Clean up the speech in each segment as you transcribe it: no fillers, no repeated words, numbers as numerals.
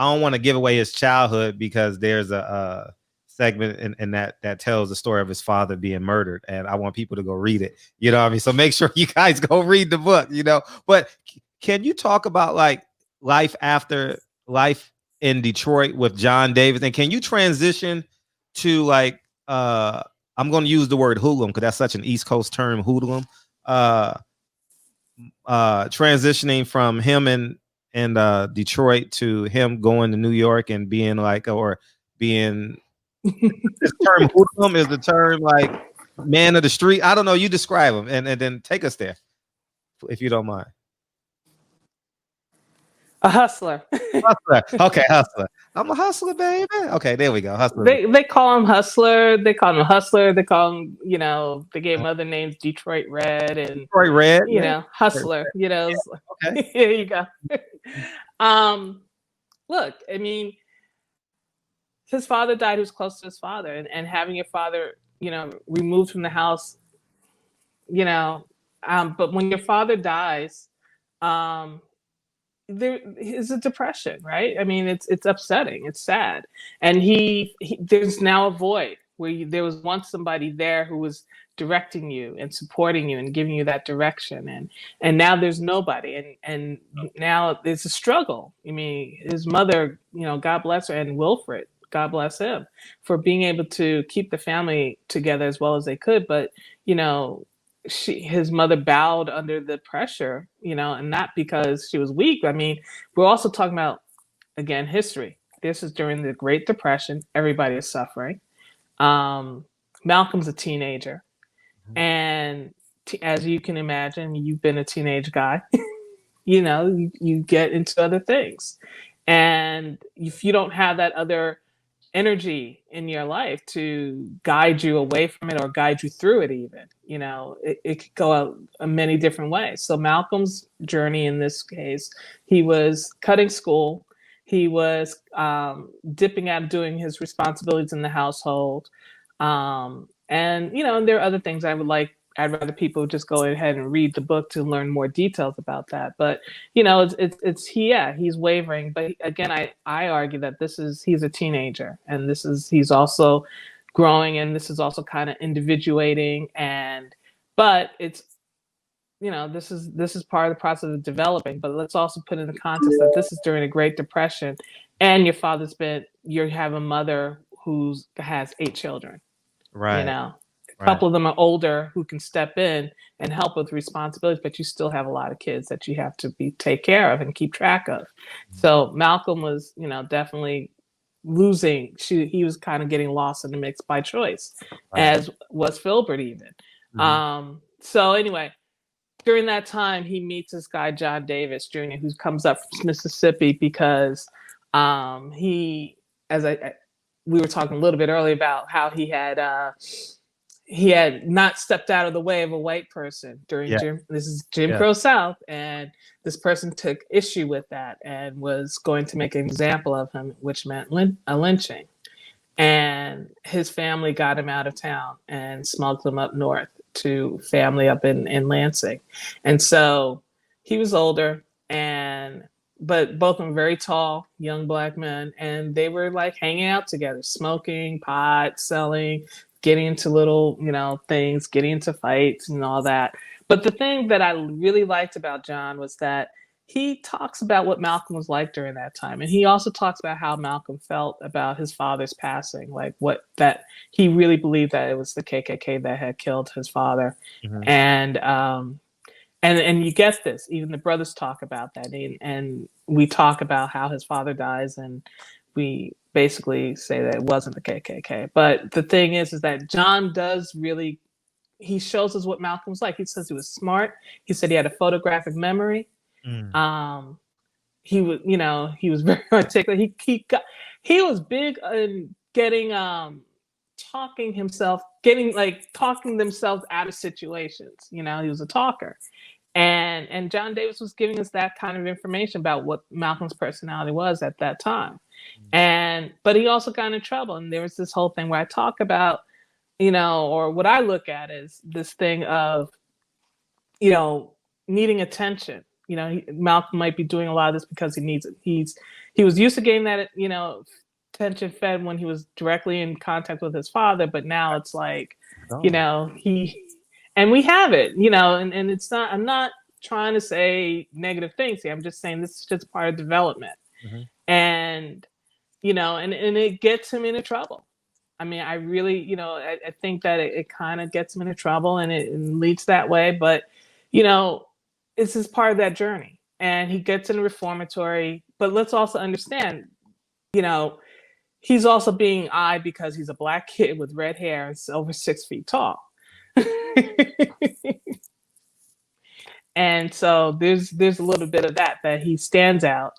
don't want to give away his childhood because there's a segment in that tells the story of his father being murdered, and I want people to go read it. You know what I mean? So make sure you guys go read the book. You know, but can you talk about like life after life in Detroit with John Davis, and can you transition to like I'm going to use the word hoodlum because that's such an East Coast term, hoodlum. Uh, Transitioning from him in Detroit to him going to New York and being like, or being this term hoodlum is the term like man of the street. I don't know. You describe him and then take us there if you don't mind. A hustler. Hustler. Okay, hustler. I'm a hustler, baby. Okay, there we go. Hustler. They call him hustler. They call him hustler. They call him, they gave him other names, Detroit Red and Detroit Red. Hustler. Okay. Here you go. Look, I mean, his father died. He was close to his father, and having your father, removed from the house, but when your father dies, there is a depression, right? I mean, it's upsetting, it's sad, and he there's now a void where there was once somebody there who was directing you and supporting you and giving you that direction, and now there's nobody, and now it's a struggle. I mean, his mother, God bless her, and Wilfred, God bless him, for being able to keep the family together as well as they could, but his mother bowed under the pressure, and not because she was weak. I mean, we're also talking about, again, history. This is during the Great Depression. Everybody is suffering. Malcolm's a teenager. And as you can imagine, you've been a teenage guy, you get into other things. And if you don't have that other energy in your life to guide you away from it or guide you through it, even, it could go out many different ways. So Malcolm's journey in this case, he was cutting school. He was dipping out, doing his responsibilities in the household. And there are other things I'd rather people just go ahead and read the book to learn more details about that. But, he's wavering. But again, I argue that he's a teenager, and he's also growing, and this is also kind of individuating. But it's, this is part of the process of developing. But let's also put in the context that this is during the Great Depression, and you have a mother who has 8 children. Right. A couple of them are older who can step in and help with responsibilities, but you still have a lot of kids that you have to take care of and keep track of. So Malcolm was, definitely losing. He was kind of getting lost in the mix by choice, as was Filbert even. So anyway, during that time, he meets this guy, John Davis Jr., who comes up from Mississippi because we were talking a little bit earlier about how he had not stepped out of the way of a white person during Jim Crow South, and this person took issue with that and was going to make an example of him, which meant a lynching. And his family got him out of town and smuggled him up north to family up in Lansing. And so he was older, but both of them very tall, young Black men, and they were like hanging out together, smoking pot, selling, getting into little, things, getting into fights and all that. But the thing that I really liked about John was that he talks about what Malcolm was like during that time. And he also talks about how Malcolm felt about his father's passing, like that he really believed that it was the KKK that had killed his father. And you get this, even the brothers talk about that. And we talk about how his father dies, and we basically say that it wasn't the KKK. But the thing is that John does really, he shows us what Malcolm's like. He says he was smart. He said he had a photographic memory. He was very articulate. He was big on talking themselves out of situations. He was a talker. And John Davis was giving us that kind of information about what Malcolm's personality was at that time. But he also got in trouble. And there was this whole thing where I talk about, or what I look at is this thing of, needing attention. Malcolm might be doing a lot of this because he needs it. he was used to getting that, attention fed when he was directly in contact with his father, but now it's like, and we have it, and it's not, I'm not trying to say negative things here. I'm just saying this is just part of development. And, and it gets him into trouble. I mean, I really, I think that it kind of gets him into trouble and it leads that way. But, it's just part of that journey. And he gets in a reformatory. But let's also understand, he's also being eyed because he's a Black kid with red hair and over 6 feet tall. And so there's a little bit of that he stands out.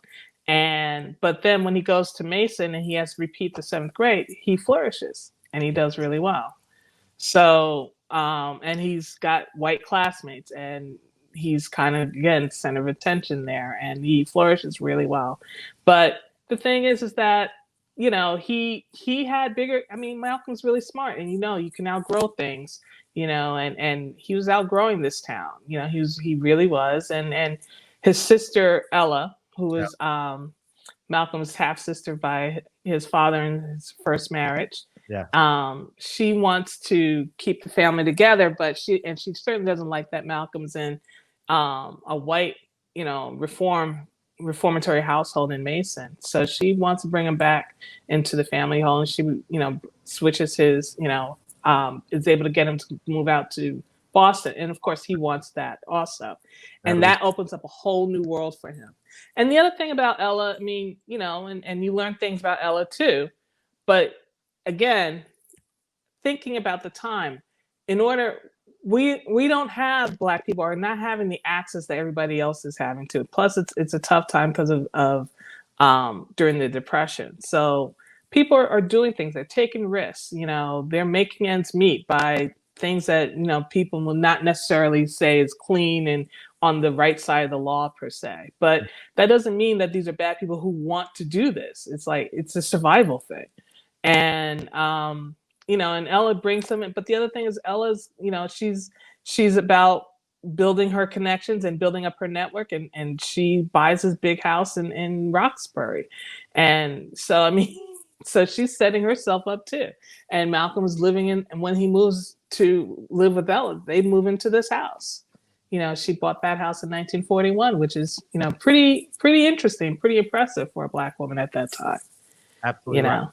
But then when he goes to Mason and he has to repeat the 7th grade, he flourishes and he does really well. So, and he's got white classmates and he's kind of, again, center of attention there and he flourishes really well. But the thing is that, he had bigger, I mean, Malcolm's really smart and, you can outgrow things, and he was outgrowing this town, he really was. And his sister, Ella, who was Malcolm's half sister by his father in his first marriage. She wants to keep the family together, but she certainly doesn't like that Malcolm's in a white, reformatory household in Mason. So she wants to bring him back into the family home, and she, switches his, is able to get him to move out to Boston. And of course he wants that also. And that opens up a whole new world for him. And the other thing about Ella, I mean, and you learn things about Ella too, but again, thinking about the time, we don't have Black people are not having the access that everybody else is having to. Plus it's a tough time because of during the Depression. So people are doing things, they're taking risks, they're making ends meet by things that, people will not necessarily say is clean and on the right side of the law per se. But that doesn't mean that these are bad people who want to do this. It's like, it's a survival thing. And, and Ella brings them in. But the other thing is Ella's, she's about building her connections and building up her network. And she buys this big house in Roxbury. And so, I mean, so she's setting herself up too. And Malcolm is living in, and when he moves to live with Ella, they move into this house. She bought that house in 1941, which is, pretty interesting, pretty impressive for a Black woman at that time. Absolutely. Right.